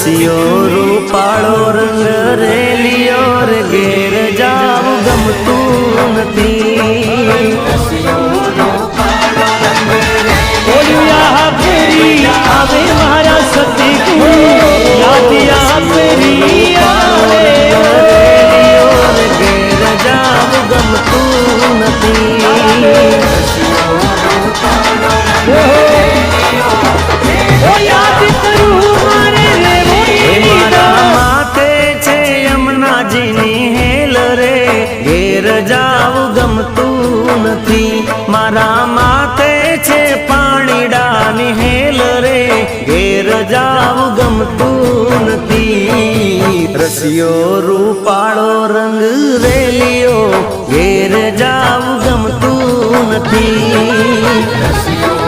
રસિયો રૂપાળો રંગ રેલિયો રે ઘેર જાવ ગમતું નથી બોલ્યા ફેરી આવે મારા સતી યાદિયા ફેરી આવે રેલિયો રે ઘેર જાવ ગમતું નથી ઓ યાદ કરું મારે રે મારા માથે છે યમુનાજીની હેલ રે ઘેર જાવ ગમતું નથી મારા માથે છે પાણીડાની હેલ રે ઘેર જાવ ગમતું નથી રસિયો રૂપાળો રંગ રેલિયો ઘેર જાવ ગમતું નથી